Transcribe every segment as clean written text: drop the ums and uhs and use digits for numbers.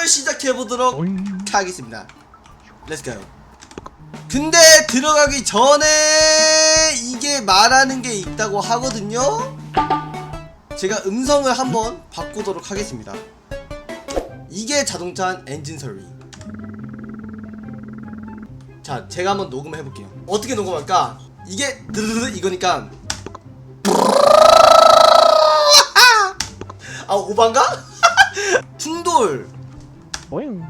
게임을 시작해보도록 하겠습니다. 렛츠고. 근데 들어가기 전에 이게 말하는 게 있다고 하거든요. 제가 음성을 한번 바꾸도록 하겠습니다. 이게 자동차 엔진 소리. 자, 제가 한번 녹음을 해볼게요. 어떻게 녹음할까? 이게 드르르 이거니까 아, 오반가? 충돌. 보잉.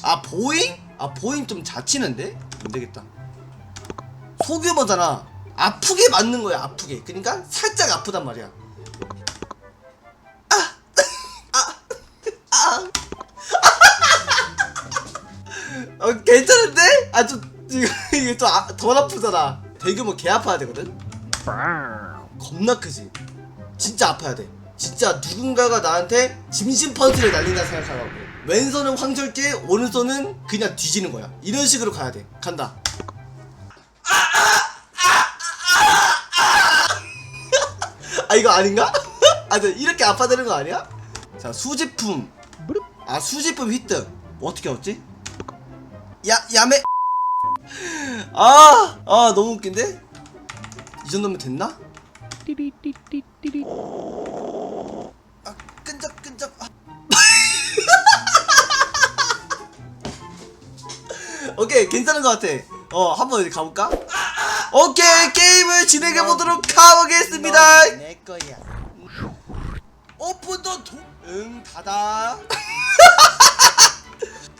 아, 보잉? 아, 보잉 좀 자치는데? 안되겠다. 소규모잖아. 아프게 맞는 거야, 아프게. 그러니까 살짝 아프단 말이야. 괜찮은데? 아, 좀 이게 좀 덜 아프잖아. 대규모 개 아파야 되거든? 겁나 크지? 진짜 아파야 돼. 진짜 누군가가 나한테 짐심펀치를 날린다 생각하라고. 왼손은 황절제, 오른손은 그냥 뒤지는 거야. 이런 식으로 가야 돼. 간다. 아, 이거 아닌가? 아, 이렇게 아파야 되는 거 아니야? 자, 수지품. 아, 수지품 휘뜩. 어떻게 얻지? 야매. 너무 웃긴데? 이 정도면 됐나? 띠리띠띠띠리. 아, 끈적끈적. 오케이, 괜찮은 것 같아. 한번 어디 가볼까? 오케이, 게임을 진행해보도록 하겠습니다. 내 거야. 오픈 더 도. 응, 닫아.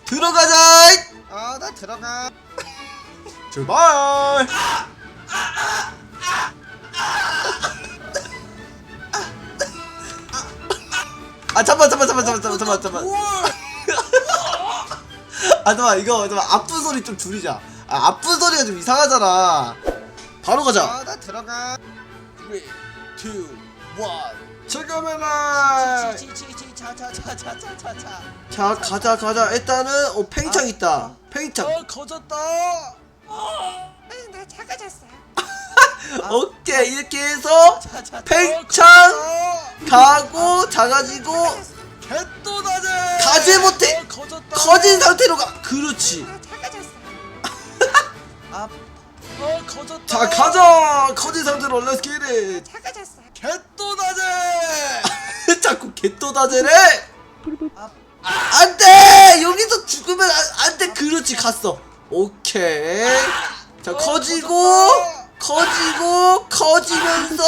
들어가자. 나 들어가. 출발. 잠깐만. 잠깐만, 이거 아픈 소리 좀 줄이자. 아픈 소리가 좀 이상하잖아. 바로 가자. 나 들어가. 3, 2, 1. 지금이라. 자, 가자. 일단은 팽창 있다. 팽창. 거졌다. 나 작아졌어. 오케이, 이렇게 해서 팽창 가고 작아지고 개또다제. 가지 못해. 거졌다. 커진 상태로 가. 그렇지. 나 작아졌어. 거졌다. 자, 가자. 커진 상태로 렛츠 기릿. 작아졌어. 개또다제. 자꾸 개또다제래. 안돼. 여기서 죽으면 안돼. 그렇지, 갔어. 오케이. 자, 커지면서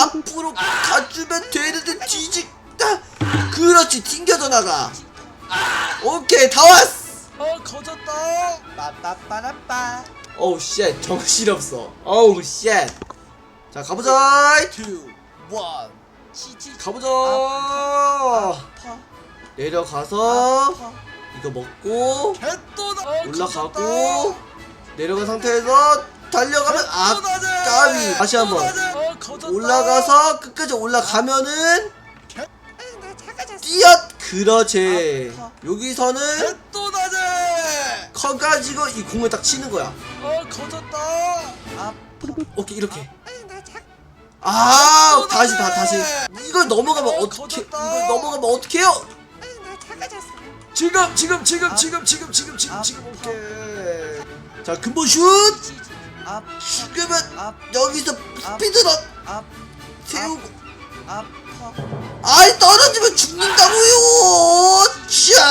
앞으로 가주면 되는데 뒤직다. 그렇지, 튕겨져 나가. 오케이, 다 왔어. 거졌다. 빠빠빠라빠. 오우 쉣, 정신없어. 오우 쉣. 자, 가보자. 2, 1. 가보자. 아파. 내려가서 아파. 이거 먹고 개또다. 올라가고 내려간 상태에서 달려가면 까비. 다시 한번 올라가서 끝까지 올라가면은 나 작아졌어. 뛰어. 그렇지. 아파. 여기서는 개또다제. 커가지고 이 공을 딱 치는 거야. 거졌다. 오케이, 이렇게. 나 작. 다시. 이걸 넘어가면 어떡해. 이걸 넘어가면 어떡해요? 나 작아졌어. 지금 오케이. 자, 근본 슛. 죽으면 여기서 스피드런 세우고. 아이, 떨어지면 죽는다고요. 자,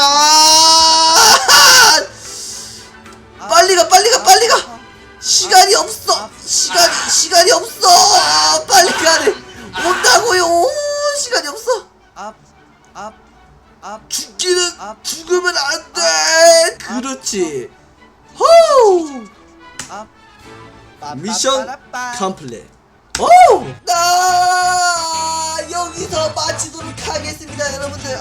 빨리 가. 시간이 없어. 시간이 없어. 빨리 가래. 온다고요. 시간이 없어. 죽으면 안 돼. 그렇지. 호. 미션 컴플릿. 오! 나 여기서 마치도록 하겠습니다, 여러분들.